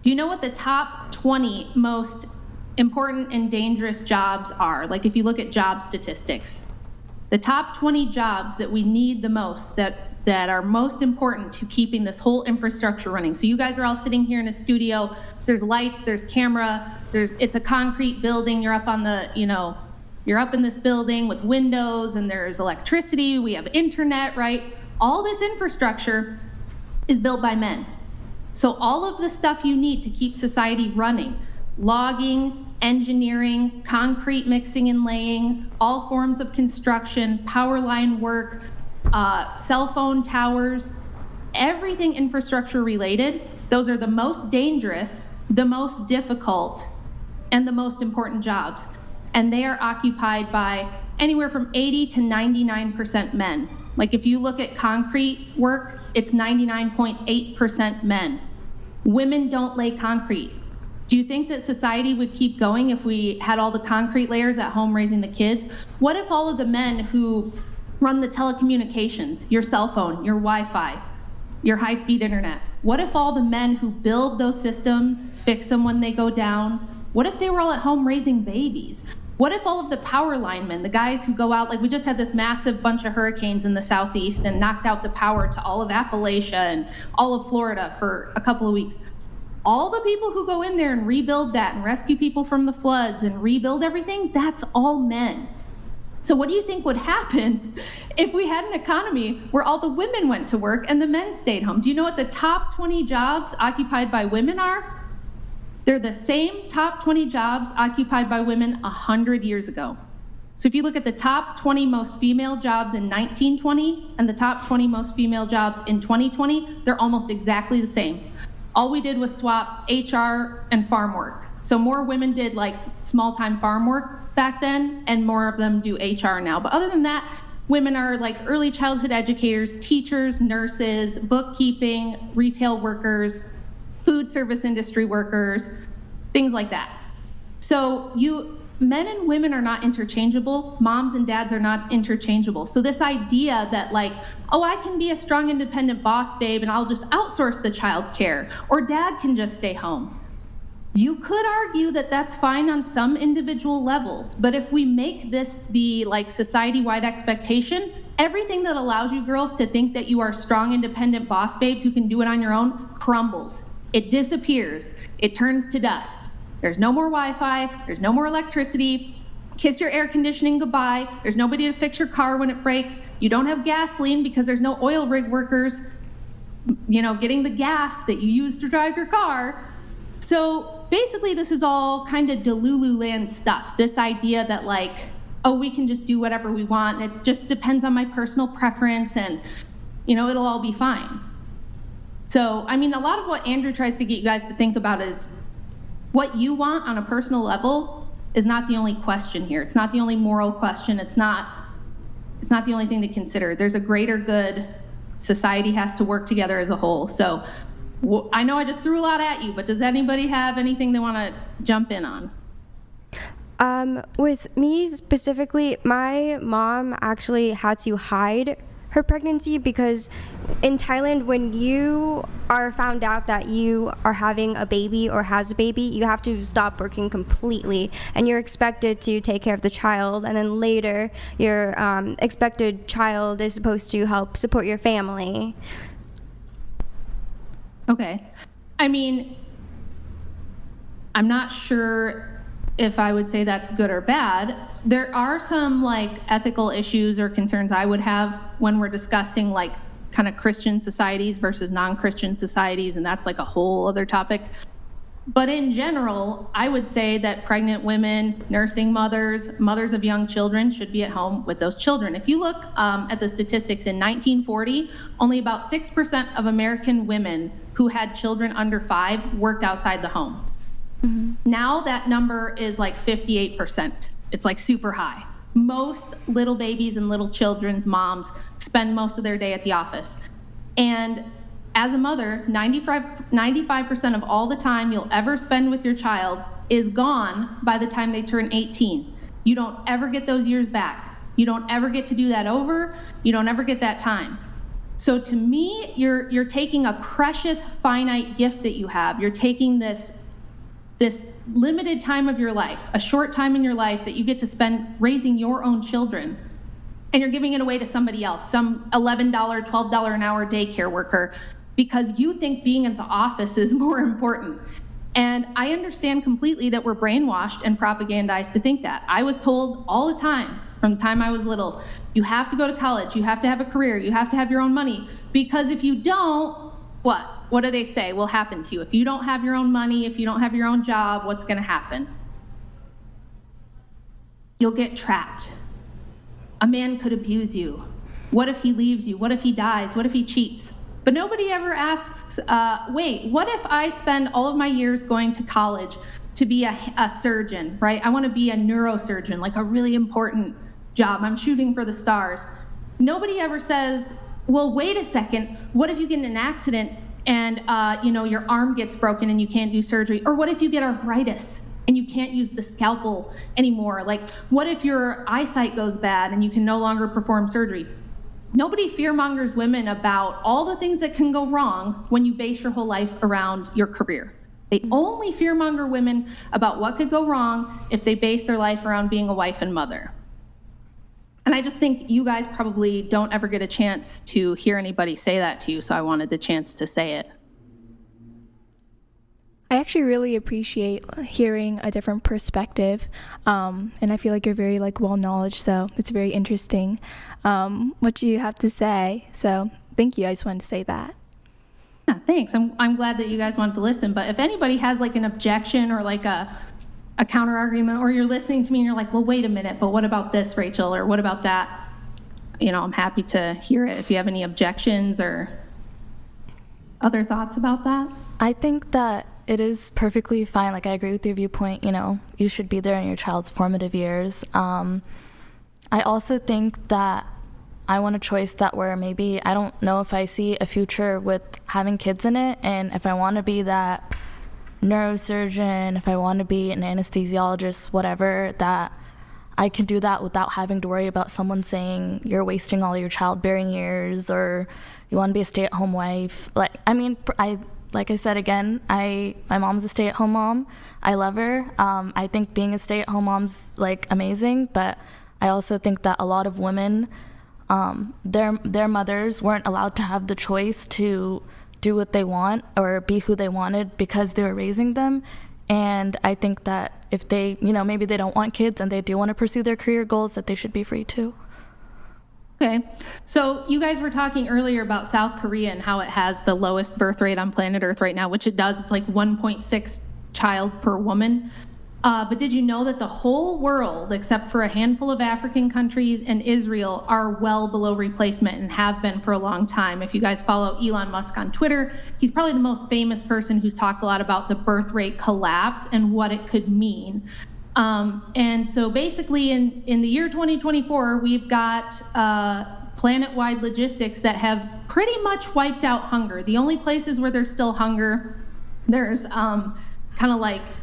Do you know what the top 20 most important and dangerous jobs are? Like if you look at job statistics, the top 20 jobs that we need the most, that are most important to keeping this whole infrastructure running. So you guys are all sitting here in a studio, there's lights, there's camera, it's a concrete building, you're up on the, you're up in this building with windows and there's electricity, we have internet, right? All this infrastructure is built by men. So all of the stuff you need to keep society running, logging, engineering, concrete mixing and laying, all forms of construction, power line work, cell phone towers, everything infrastructure related, those are the most dangerous, the most difficult, and the most important jobs. And they are occupied by anywhere from 80 to 99% men. Like if you look at concrete work, it's 99.8% men. Women don't lay concrete. Do you think that society would keep going if we had all the concrete layers at home raising the kids? What if all of the men who run the telecommunications, your cell phone, your Wi-Fi, your high-speed internet, what if all the men who build those systems, fix them when they go down, what if they were all at home raising babies? What if all of the power linemen, the guys who go out, like we just had this massive bunch of hurricanes in the southeast and knocked out the power to all of Appalachia and all of Florida for a couple of weeks. All the people who go in there and rebuild that and rescue people from the floods and rebuild everything, that's all men. So what do you think would happen if we had an economy where all the women went to work and the men stayed home? Do you know what the top 20 jobs occupied by women are? They're the same top 20 jobs occupied by women 100 years ago. So if you look at the top 20 most female jobs in 1920 and the top 20 most female jobs in 2020, they're almost exactly the same. All we did was swap HR and farm work. So more women did like small-time farm work back then, and more of them do HR now. But other than that, women are like early childhood educators, teachers, nurses, bookkeeping, retail workers, food service industry workers, things like that. So men and women are not interchangeable. Moms and dads are not interchangeable. So this idea that like, oh, I can be a strong, independent boss babe and I'll just outsource the child care, or dad can just stay home. You could argue that that's fine on some individual levels, but if we make this the like society-wide expectation, everything that allows you girls to think that you are strong, independent boss babes who can do it on your own crumbles. It disappears. It turns to dust. There's no more Wi-Fi. There's no more electricity. Kiss your air conditioning goodbye. There's nobody to fix your car when it breaks. You don't have gasoline because there's no oil rig workers, getting the gas that you use to drive your car. So basically, this is all kind of Delululand stuff. This idea that like, oh, we can just do whatever we want. It just depends on my personal preference and, it'll all be fine. So, I mean, a lot of what Andrew tries to get you guys to think about is what you want on a personal level is not the only question here. It's not the only moral question. It's not the only thing to consider. There's a greater good. Society has to work together as a whole. So I know I just threw a lot at you, but does anybody have anything they want to jump in on? With me specifically, my mom actually had to hide her pregnancy because in Thailand, when you are found out that you are having a baby or has a baby, you have to stop working completely and you're expected to take care of the child, and then later your expected child is supposed to help support your family. Okay. I mean, I'm not sure if I would say that's good or bad. There are some like ethical issues or concerns I would have when we're discussing like kind of Christian societies versus non-Christian societies, and that's like a whole other topic. But in general, I would say that pregnant women, nursing mothers, mothers of young children should be at home with those children. If you look at the statistics in 1940, only about 6% of American women who had children under 5 worked outside the home. Mm-hmm. Now that number is like 58%. It's like super high. Most little babies and little children's moms spend most of their day at the office. And as a mother, 95% of all the time you'll ever spend with your child is gone by the time they turn 18. You don't ever get those years back. You don't ever get to do that over. You don't ever get that time. So to me, you're taking a precious, finite gift that you have. You're taking this limited time of your life, a short time in your life that you get to spend raising your own children, and you're giving it away to somebody else, some $11, $12 an hour daycare worker, because you think being at the office is more important. And I understand completely that we're brainwashed and propagandized to think that. I was told all the time, from the time I was little, you have to go to college, you have to have a career, you have to have your own money, because if you don't, what? What do they say will happen to you? If you don't have your own money, if you don't have your own job, what's gonna happen? You'll get trapped. A man could abuse you. What if he leaves you? What if he dies? What if he cheats? But nobody ever asks, wait, what if I spend all of my years going to college to be a surgeon, right? I wanna be a neurosurgeon, like a really important job. I'm shooting for the stars. Nobody ever says, well, wait a second, what if you get in an accident and your arm gets broken and you can't do surgery? Or what if you get arthritis and you can't use the scalpel anymore? Like, what if your eyesight goes bad and you can no longer perform surgery? Nobody fearmongers women about all the things that can go wrong when you base your whole life around your career. They only fearmonger women about what could go wrong if they base their life around being a wife and mother. And I just think you guys probably don't ever get a chance to hear anybody say that to you, so I wanted the chance to say it. I actually really appreciate hearing a different perspective, and I feel like you're very well knowledge, so it's very interesting what you have to say. So thank you. I just wanted to say that. Yeah, thanks. I'm glad that you guys wanted to listen. But if anybody has an objection or a counter argument, or you're listening to me and you're like, well, wait a minute, but what about this, Rachel, or what about that? I'm happy to hear it if you have any objections or other thoughts about that. I think that it is perfectly fine. I agree with your viewpoint. You should be there in your child's formative years. I also think that I want a choice that where maybe I don't know if I see a future with having kids in it, and if I want to be that neurosurgeon, if I want to be an anesthesiologist, whatever, that I can do that without having to worry about someone saying you're wasting all your childbearing years, or you want to be a stay-at-home wife. Like I said again, my mom's a stay-at-home mom. I love her. I think being a stay-at-home mom's amazing, but I also think that a lot of women, their mothers weren't allowed to have the choice to do what they want or be who they wanted because they were raising them. And I think that if they, maybe they don't want kids and they do want to pursue their career goals, that they should be free to. Okay, so you guys were talking earlier about South Korea and how it has the lowest birth rate on planet Earth right now, which it does. It's 1.6 child per woman. But did you know that the whole world, except for a handful of African countries and Israel, are well below replacement and have been for a long time? If you guys follow Elon Musk on Twitter, he's probably the most famous person who's talked a lot about the birth rate collapse and what it could mean. And so basically in the year 2024, we've got planet-wide logistics that have pretty much wiped out hunger. The only places where there's still hunger, there's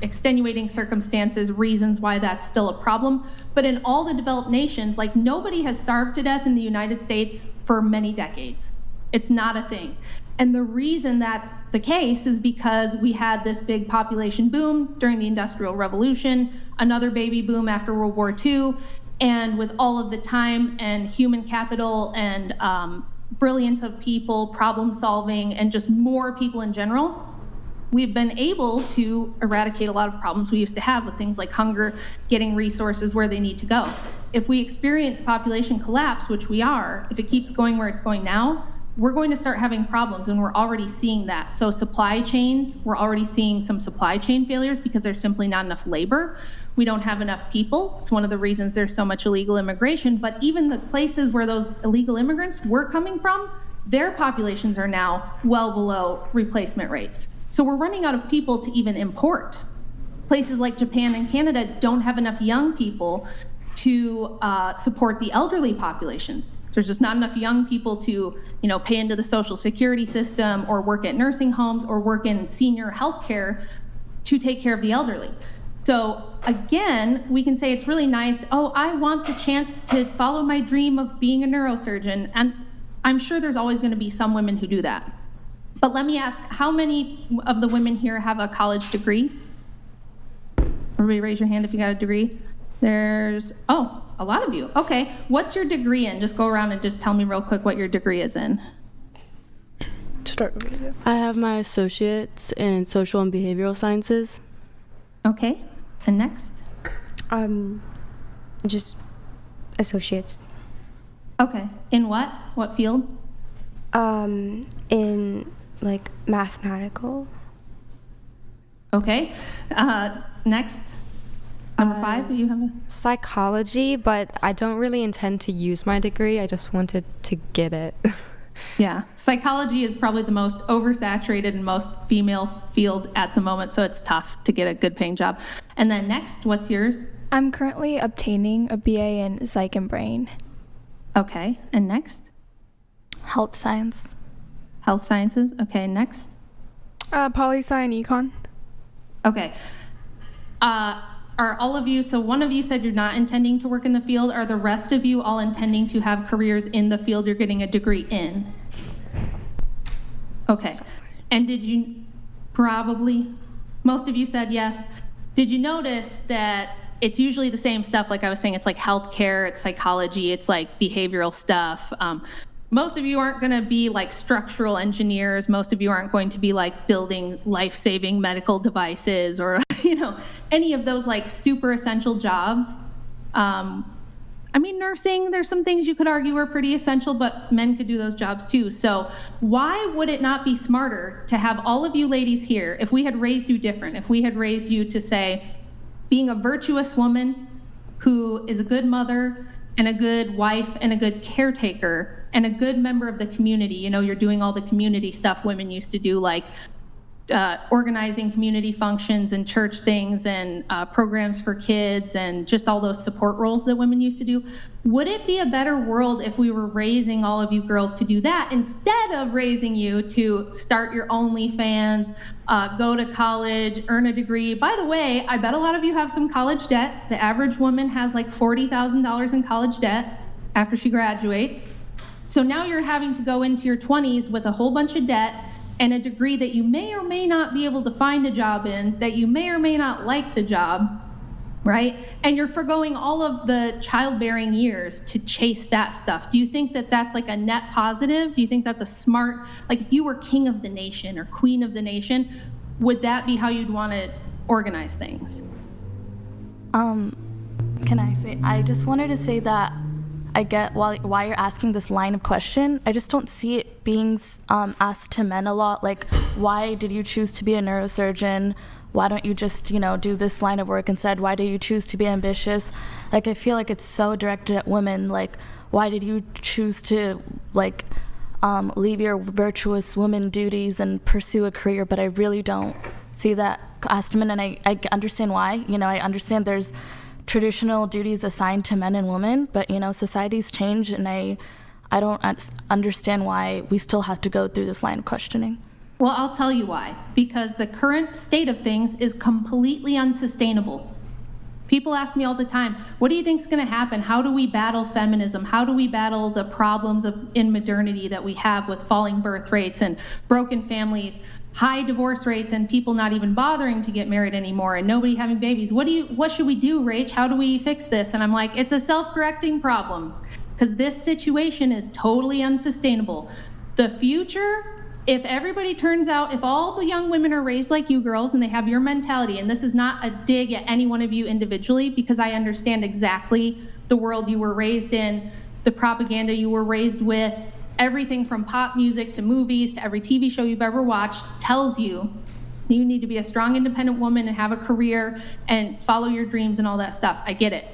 extenuating circumstances, reasons why that's still a problem. But in all the developed nations, nobody has starved to death in the United States for many decades. It's not a thing. And the reason that's the case is because we had this big population boom during the Industrial Revolution, another baby boom after World War II, and with all of the time and human capital and brilliance of people, problem solving, and just more people in general, we've been able to eradicate a lot of problems we used to have with things like hunger, getting resources where they need to go. If we experience population collapse, which we are, if it keeps going where it's going now, we're going to start having problems, and we're already seeing that. So supply chains, we're already seeing some supply chain failures because there's simply not enough labor. We don't have enough people. It's one of the reasons there's so much illegal immigration. But even the places where those illegal immigrants were coming from, their populations are now well below replacement rates. So we're running out of people to even import. Places like Japan and Canada don't have enough young people to support the elderly populations. There's just not enough young people to, pay into the social security system or work at nursing homes or work in senior health care to take care of the elderly. So again, we can say it's really nice, I want the chance to follow my dream of being a neurosurgeon. And I'm sure there's always going to be some women who do that. But let me ask, how many of the women here have a college degree? Everybody raise your hand if you got a degree. There's, oh, a lot of you. Okay, what's your degree in? Just go around and just tell me real quick what your degree is in. Start with you. I have my associates in social and behavioral sciences. Okay, and next? Just associates. Okay, in what? What field? In like mathematical. Okay, next? Number 5, you have a? Psychology, but I don't really intend to use my degree. I just wanted to get it. Yeah, psychology is probably the most oversaturated and most female field at the moment, so it's tough to get a good paying job. And then next, what's yours? I'm currently obtaining a BA in Psych and Brain. Okay, and next? Health science. Health sciences. Okay, next? Poli-sci and econ. Okay. Are all of you, so one of you said you're not intending to work in the field. Are the rest of you all intending to have careers in the field you're getting a degree in? Okay. And did you probably, most of you said yes. Did you notice that it's usually the same stuff? Like I was saying, it's like healthcare, it's psychology, it's like behavioral stuff. Most of you aren't going to be like structural engineers. Most of you aren't going to be like building life-saving medical devices or, you know, any of those like super essential jobs. I mean, nursing, there's some things you could argue are pretty essential, but men could do those jobs too. So why would it not be smarter to have all of you ladies here, if we had raised you different, if we had raised you to say, being a virtuous woman who is a good mother and a good wife and a good caretaker and a good member of the community. You know, you're doing all the community stuff women used to do, like organizing community functions and church things and programs for kids and just all those support roles that women used to do. Would it be a better world if we were raising all of you girls to do that instead of raising you to start your OnlyFans, go to college, earn a degree? By the way, I bet a lot of you have some college debt. The average woman has like $40,000 in college debt after she graduates. So now you're having to go into your 20s with a whole bunch of debt and a degree that you may or may not be able to find a job in, that you may or may not like the job, right? And you're forgoing all of the childbearing years to chase that stuff. Do you think that that's like a net positive? Do you think that's a smart, like if you were king of the nation or queen of the nation, would that be how you'd want to organize things? Can I say, I just wanted to say that I get why you're asking this line of question. I just don't see it being asked to men a lot. Like, why did you choose to be a neurosurgeon? Why don't you just, you know, do this line of work instead? Why did you choose to be ambitious? Like, I feel like it's so directed at women. Like, why did you choose to, like, leave your virtuous woman duties and pursue a career? But I really don't see that asked to men, and I understand why. You know, I understand there's traditional duties assigned to men and women, but you know, societies change, and I don't understand why we still have to go through this line of questioning. Well, I'll tell you why. Because the current state of things is completely unsustainable. People ask me all the time, what do you think is going to happen? How do we battle feminism? How do we battle the problems in modernity that we have with falling birth rates and broken families, high divorce rates, and people not even bothering to get married anymore, and nobody having babies? What should we do, Rach? How do we fix this? And I'm like, it's a self-correcting problem, because this situation is totally unsustainable. The future, if everybody turns out, if all the young women are raised like you girls and they have your mentality, and this is not a dig at any one of you individually, because I understand exactly the world you were raised in, the propaganda you were raised with, everything from pop music to movies to every TV show you've ever watched tells you you need to be a strong, independent woman and have a career and follow your dreams and all that stuff. I get it.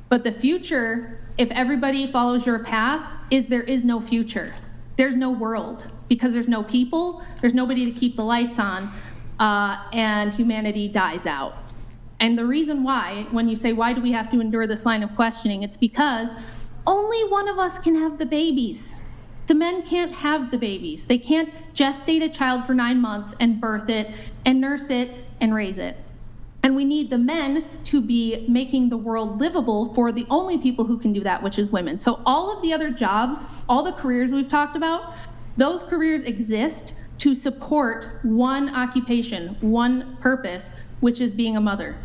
But the future, if everybody follows your path, there is no future. There's no world, because there's no people, there's nobody to keep the lights on, and humanity dies out. And the reason why, when you say, why do we have to endure this line of questioning, it's because only one of us can have the babies. The men can't have the babies. They can't gestate a child for 9 months and birth it and nurse it and raise it. And we need the men to be making the world livable for the only people who can do that, which is women. So all of the other jobs, all the careers we've talked about, those careers exist to support one occupation, one purpose, which is being a mother.